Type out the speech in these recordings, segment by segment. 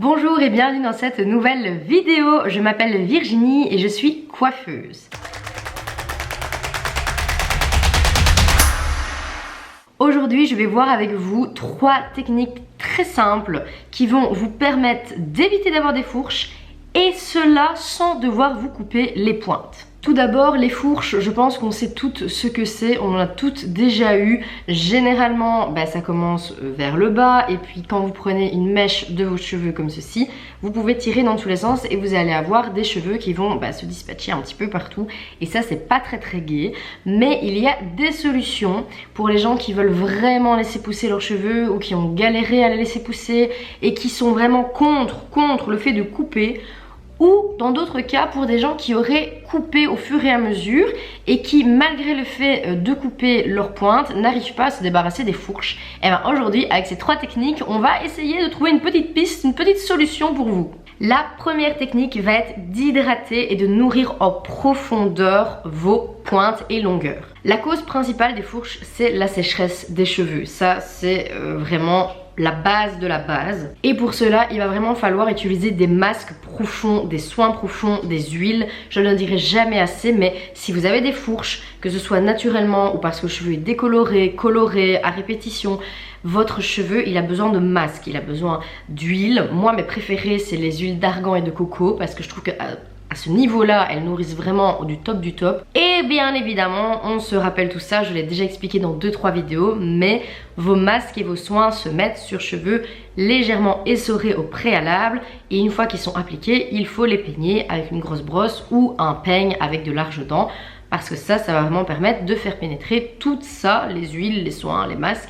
Bonjour et bienvenue dans cette nouvelle vidéo. Je m'appelle Virginie et je suis coiffeuse. Aujourd'hui, je vais voir avec vous 3 techniques très simples qui vont vous permettre d'éviter d'avoir des fourches et cela sans devoir vous couper les pointes. Tout d'abord, les fourches, je pense qu'on sait toutes ce que c'est, on en a toutes déjà eu. Généralement, ça commence vers le bas et puis quand vous prenez une mèche de vos cheveux comme ceci, vous pouvez tirer dans tous les sens et vous allez avoir des cheveux qui vont se dispatcher un petit peu partout. Et ça, c'est pas très gai. Mais il y a des solutions pour les gens qui veulent vraiment laisser pousser leurs cheveux ou qui ont galéré à les laisser pousser et qui sont vraiment contre le fait de couper. Ou dans d'autres cas pour des gens qui auraient coupé au fur et à mesure et qui malgré le fait de couper leurs pointes n'arrivent pas à se débarrasser des fourches. Et bien aujourd'hui avec ces 3 techniques on va essayer de trouver une petite piste, une petite solution pour vous. La première technique va être d'hydrater et de nourrir en profondeur vos pointes et longueurs. La cause principale des fourches c'est la sécheresse des cheveux. Ça c'est vraiment la base de la base. Et pour cela, il va vraiment falloir utiliser des masques profonds, des soins profonds, des huiles. Je ne le dirai jamais assez, mais si vous avez des fourches, que ce soit naturellement ou parce que le cheveu est décoloré, coloré, à répétition, votre cheveu, il a besoin de masques, il a besoin d'huile. Moi, mes préférées, c'est les huiles d'argan et de coco parce que je trouve que à ce niveau-là, elles nourrissent vraiment du top du top. Et bien évidemment, on se rappelle tout ça, je l'ai déjà expliqué dans 2-3 vidéos, mais vos masques et vos soins se mettent sur cheveux légèrement essorés au préalable. Et une fois qu'ils sont appliqués, il faut les peigner avec une grosse brosse ou un peigne avec de larges dents. Parce que ça va vraiment permettre de faire pénétrer tout ça, les huiles, les soins, les masques,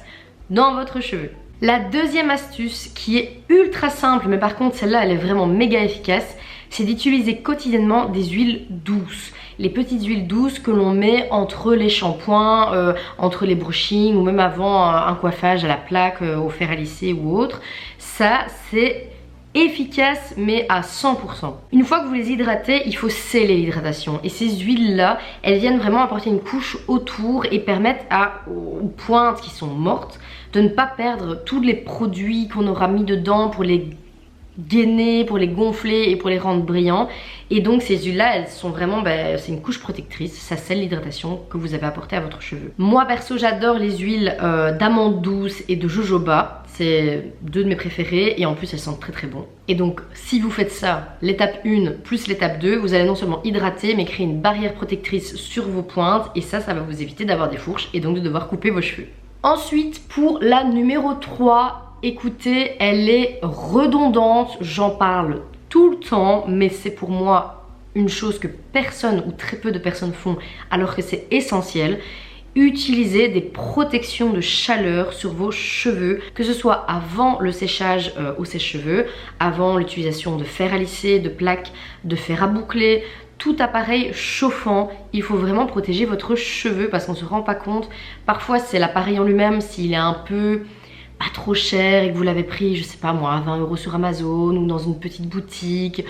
dans votre cheveu. La deuxième astuce qui est ultra simple, mais par contre celle-là elle est vraiment méga efficace, c'est d'utiliser quotidiennement des huiles douces. Les petites huiles douces que l'on met entre les shampoings, entre les brushings ou même avant un coiffage à la plaque, au fer à lisser ou autre. Ça c'est efficace mais à 100%. Une fois que vous les hydratez, il faut sceller l'hydratation. Et ces huiles là, elles viennent vraiment apporter une couche autour et permettent aux pointes qui sont mortes de ne pas perdre tous les produits qu'on aura mis dedans pour les gainer, pour les gonfler et pour les rendre brillants. Et donc ces huiles là elles sont vraiment c'est une couche protectrice, ça scelle l'hydratation que vous avez apportée à votre cheveu. Moi perso j'adore les huiles d'amande douce et de jojoba, c'est 2 de mes préférées et en plus elles sentent très bon. Et donc si vous faites ça, l'étape 1 plus l'étape 2, vous allez non seulement hydrater mais créer une barrière protectrice sur vos pointes et ça va vous éviter d'avoir des fourches et donc de devoir couper vos cheveux. Ensuite pour la numéro 3, écoutez, elle est redondante, j'en parle tout le temps, mais c'est pour moi une chose que personne ou très peu de personnes font alors que c'est essentiel. Utilisez des protections de chaleur sur vos cheveux, que ce soit avant le séchage au sèche-cheveux, avant l'utilisation de fer à lisser, de plaques, de fer à boucler, tout appareil chauffant. Il faut vraiment protéger votre cheveu parce qu'on ne se rend pas compte. Parfois c'est l'appareil en lui-même, s'il est un peu pas trop cher et que vous l'avez pris, je sais pas moi, à 20 € sur Amazon ou dans une petite boutique.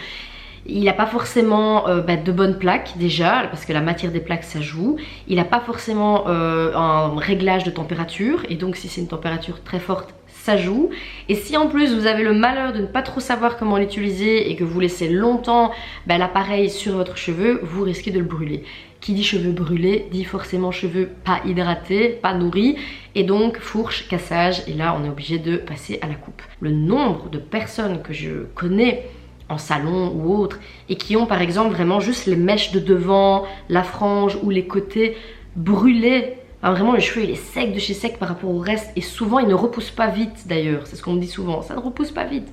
Il n'a pas forcément de bonnes plaques déjà, parce que la matière des plaques ça joue. Il n'a pas forcément un réglage de température, et donc si c'est une température très forte, ça joue. Et si en plus vous avez le malheur de ne pas trop savoir comment l'utiliser et que vous laissez longtemps l'appareil sur votre cheveu, vous risquez de le brûler. Qui dit cheveux brûlés dit forcément cheveux pas hydratés, pas nourris et donc fourche, cassage et là on est obligé de passer à la coupe. Le nombre de personnes que je connais en salon ou autre et qui ont par exemple vraiment juste les mèches de devant, la frange ou les côtés brûlés. Vraiment le cheveu il est sec de chez sec par rapport au reste et souvent il ne repousse pas vite d'ailleurs, c'est ce qu'on me dit souvent, ça ne repousse pas vite.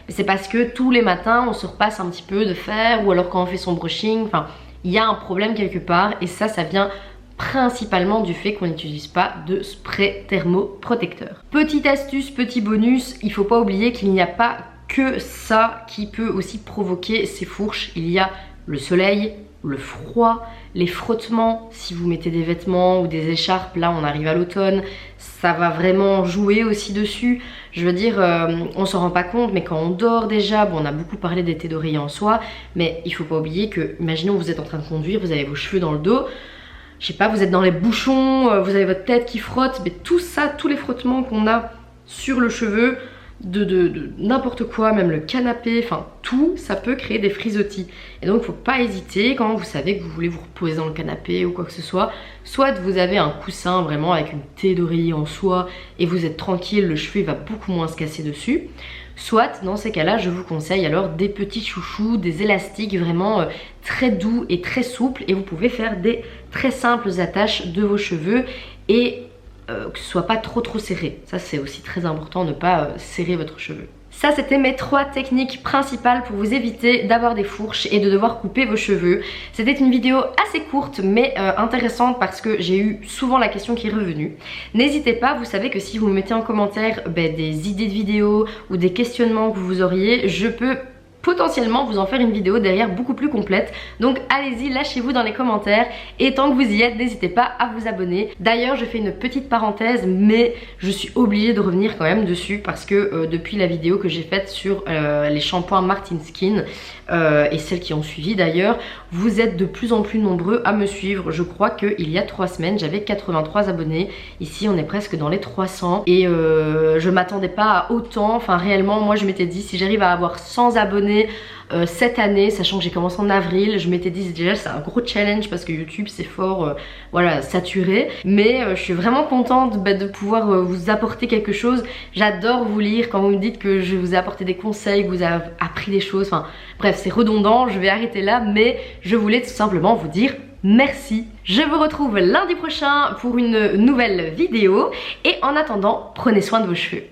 Mais c'est parce que tous les matins on se repasse un petit peu de fer ou alors quand on fait son brushing, enfin il y a un problème quelque part et ça vient principalement du fait qu'on n'utilise pas de spray thermoprotecteur. Petite astuce, petit bonus, il ne faut pas oublier qu'il n'y a pas que ça qui peut aussi provoquer ces fourches. Il y a le soleil, le froid, les frottements, si vous mettez des vêtements ou des écharpes, là on arrive à l'automne, ça va vraiment jouer aussi dessus. Je veux dire, on s'en rend pas compte, mais quand on dort déjà, bon on a beaucoup parlé d'été d'oreiller en soi, mais il faut pas oublier que, imaginons vous êtes en train de conduire, vous avez vos cheveux dans le dos, je sais pas, vous êtes dans les bouchons, vous avez votre tête qui frotte, mais tout ça, tous les frottements qu'on a sur le cheveu, de n'importe quoi, même le canapé, enfin tout, ça peut créer des frisottis. Et donc faut pas hésiter quand vous savez que vous voulez vous reposer dans le canapé ou quoi que ce soit. Soit vous avez un coussin vraiment avec une thé d'oreiller en soie et vous êtes tranquille, le cheveu il va beaucoup moins se casser dessus. Soit dans ces cas-là, je vous conseille alors des petits chouchous, des élastiques vraiment très doux et très souples, et vous pouvez faire des très simples attaches de vos cheveux et que ce soit pas trop serré. Ça c'est aussi très important, ne pas serrer votre cheveu. Ça c'était mes 3 techniques principales pour vous éviter d'avoir des fourches et de devoir couper vos cheveux. C'était une vidéo assez courte mais intéressante parce que j'ai eu souvent la question qui est revenue. N'hésitez pas, vous savez que si vous me mettez en commentaire des idées de vidéos ou des questionnements que vous auriez, je peux potentiellement vous en faire une vidéo derrière beaucoup plus complète. Donc allez-y, lâchez-vous dans les commentaires, et tant que vous y êtes, n'hésitez pas à vous abonner. D'ailleurs je fais une petite parenthèse, mais je suis obligée de revenir quand même dessus parce que depuis la vidéo que j'ai faite sur les shampoings Martin Skin et celles qui ont suivi d'ailleurs, vous êtes de plus en plus nombreux à me suivre. Je crois qu'il y a 3 semaines j'avais 83 abonnés, ici on est presque dans les 300, et je m'attendais pas à autant. Enfin réellement moi je m'étais dit si j'arrive à avoir 100 abonnés cette année, sachant que j'ai commencé en avril, je m'étais dit déjà c'est un gros challenge parce que YouTube c'est fort voilà, saturé, mais je suis vraiment contente de pouvoir vous apporter quelque chose. J'adore vous lire quand vous me dites que je vous ai apporté des conseils, que vous avez appris des choses, enfin bref c'est redondant, je vais arrêter là, mais je voulais tout simplement vous dire merci. Je vous retrouve lundi prochain pour une nouvelle vidéo, et en attendant, prenez soin de vos cheveux.